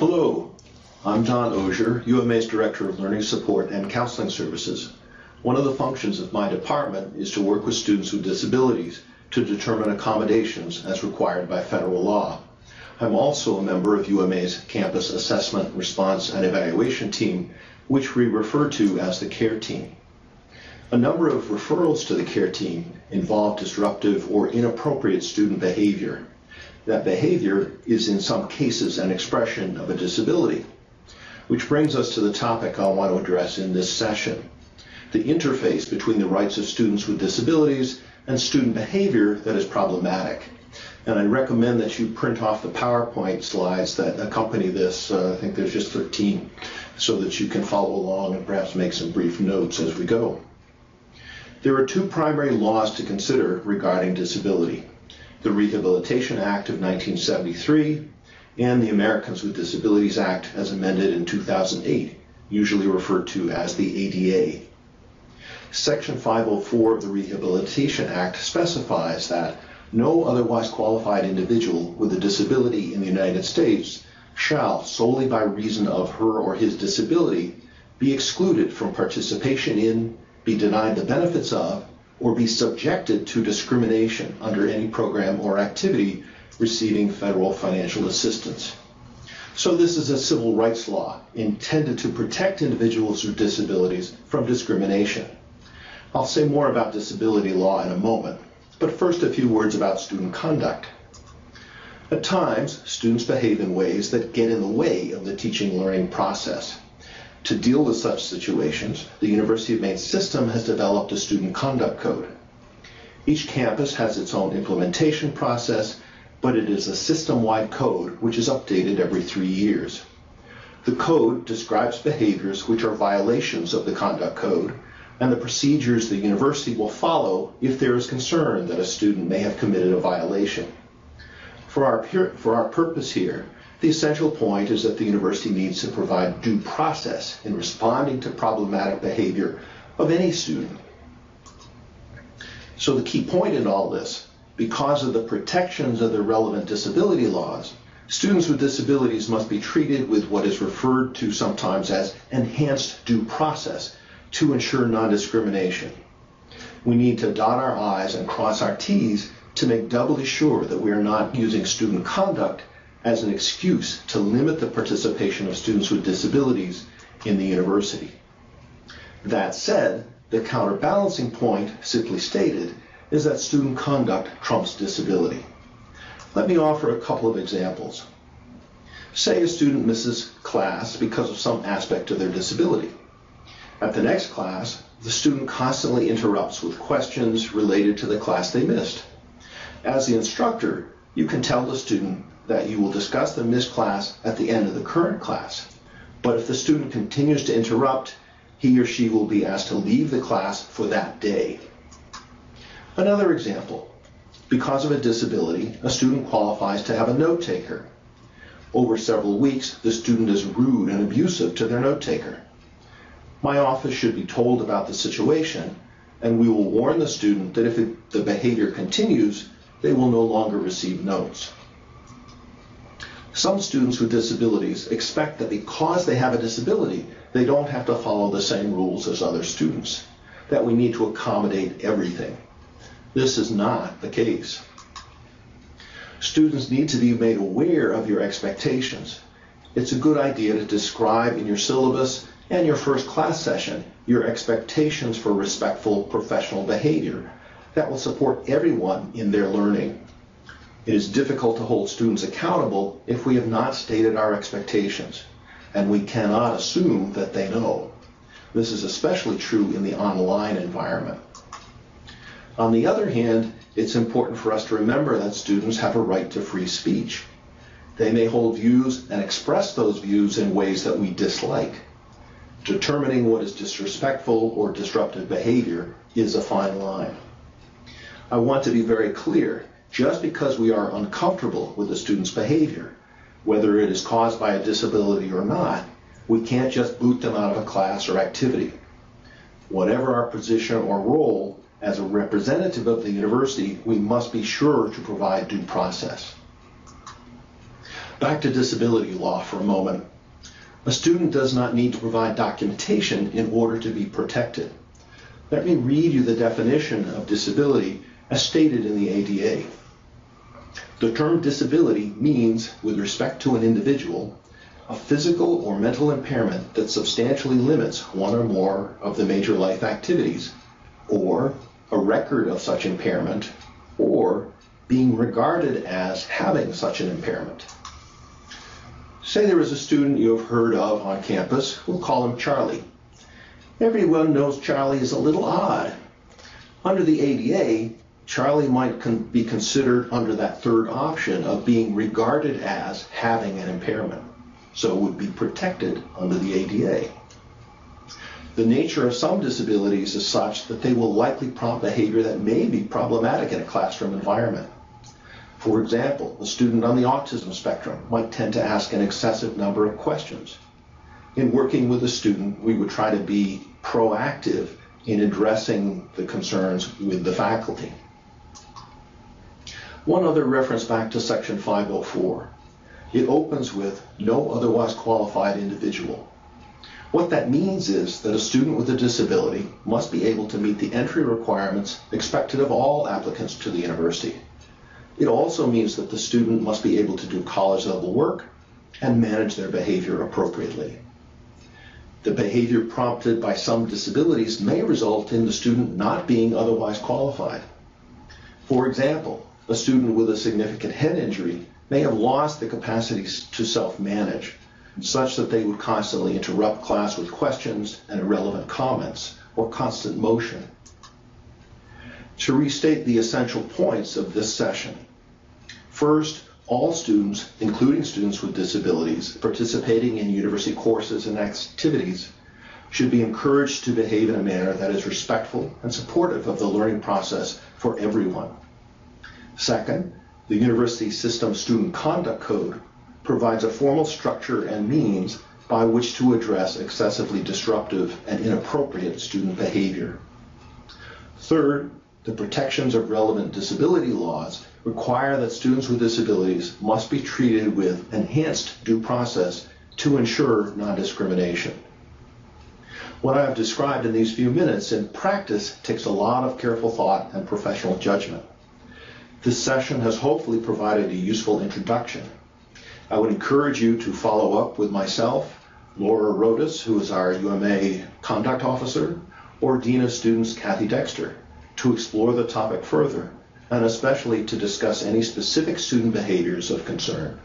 Hello, I'm John Osier, UMA's Director of Learning Support and Counseling Services. One of the functions of my department is to work with students with disabilities to determine accommodations as required by federal law. I'm also a member of UMA's Campus Assessment, Response, and Evaluation Team, which we refer to as the CARE Team. A number of referrals to the CARE Team involve disruptive or inappropriate student behavior. That behavior is in some cases an expression of a disability. Which brings us to the topic I want to address in this session: the interface between the rights of students with disabilities and student behavior that is problematic. And I recommend that you print off the PowerPoint slides that accompany this. I think there's just 13, so that you can follow along and perhaps make some brief notes as we go. There are two primary laws to consider regarding disability: the Rehabilitation Act of 1973 and the Americans with Disabilities Act as amended in 2008, usually referred to as the ADA. Section 504 of the Rehabilitation Act specifies that no otherwise qualified individual with a disability in the United States shall, solely by reason of her or his disability, be excluded from participation in, be denied the benefits of, or be subjected to discrimination under any program or activity receiving federal financial assistance. So this is a civil rights law intended to protect individuals with disabilities from discrimination. I'll say more about disability law in a moment, but first a few words about student conduct. At times, students behave in ways that get in the way of the teaching-learning process. To deal with such situations, the University of Maine system has developed a student conduct code. Each campus has its own implementation process, but it is a system-wide code which is updated every 3 years. The code describes behaviors which are violations of the conduct code and the procedures the university will follow if there is concern that a student may have committed a violation. For our purpose here, the essential point is that the university needs to provide due process in responding to problematic behavior of any student. So the key point in all this, because of the protections of the relevant disability laws, students with disabilities must be treated with what is referred to sometimes as enhanced due process to ensure non-discrimination. We need to dot our I's and cross our T's to make doubly sure that we are not using student conduct as an excuse to limit the participation of students with disabilities in the university. That said, the counterbalancing point, simply stated, is that student conduct trumps disability. Let me offer a couple of examples. Say a student misses class because of some aspect of their disability. At the next class, the student constantly interrupts with questions related to the class they missed. As the instructor, you can tell the student that you will discuss the missed class at the end of the current class. But if the student continues to interrupt, he or she will be asked to leave the class for that day. Another example: because of a disability, a student qualifies to have a note taker. Over several weeks, the student is rude and abusive to their note taker. My office should be told about the situation, and we will warn the student that if the behavior continues, they will no longer receive notes. Some students with disabilities expect that because they have a disability, they don't have to follow the same rules as other students, that we need to accommodate everything. This is not the case. Students need to be made aware of your expectations. It's a good idea to describe in your syllabus and your first class session your expectations for respectful professional behavior that will support everyone in their learning. It is difficult to hold students accountable if we have not stated our expectations, and we cannot assume that they know. This is especially true in the online environment. On the other hand, it's important for us to remember that students have a right to free speech. They may hold views and express those views in ways that we dislike. Determining what is disrespectful or disruptive behavior is a fine line. I want to be very clear. Just because we are uncomfortable with a student's behavior, whether it is caused by a disability or not, we can't just boot them out of a class or activity. Whatever our position or role as a representative of the university, we must be sure to provide due process. Back to disability law for a moment. A student does not need to provide documentation in order to be protected. Let me read you the definition of disability as stated in the ADA. The term disability means, with respect to an individual, a physical or mental impairment that substantially limits one or more of the major life activities, or a record of such impairment, or being regarded as having such an impairment. Say there is a student you have heard of on campus. We'll call him Charlie. Everyone knows Charlie is a little odd. Under the ADA, Charlie might be considered under that third option of being regarded as having an impairment, so would be protected under the ADA. The nature of some disabilities is such that they will likely prompt behavior that may be problematic in a classroom environment. For example, a student on the autism spectrum might tend to ask an excessive number of questions. In working with a student, we would try to be proactive in addressing the concerns with the faculty. One other reference back to Section 504. It opens with no otherwise qualified individual. What that means is that a student with a disability must be able to meet the entry requirements expected of all applicants to the university. It also means that the student must be able to do college-level work and manage their behavior appropriately. The behavior prompted by some disabilities may result in the student not being otherwise qualified. For example, a student with a significant head injury may have lost the capacity to self-manage, such that they would constantly interrupt class with questions and irrelevant comments, or constant motion. To restate the essential points of this session. First, all students, including students with disabilities, participating in university courses and activities should be encouraged to behave in a manner that is respectful and supportive of the learning process for everyone. Second, the University System Student Conduct Code provides a formal structure and means by which to address excessively disruptive and inappropriate student behavior. Third, the protections of relevant disability laws require that students with disabilities must be treated with enhanced due process to ensure non-discrimination. What I have described in these few minutes in practice takes a lot of careful thought and professional judgment. This session has hopefully provided a useful introduction. I would encourage you to follow up with myself, Laura Rodas, who is our UMA Conduct Officer, or Dean of Students Kathy Dexter, to explore the topic further, and especially to discuss any specific student behaviors of concern.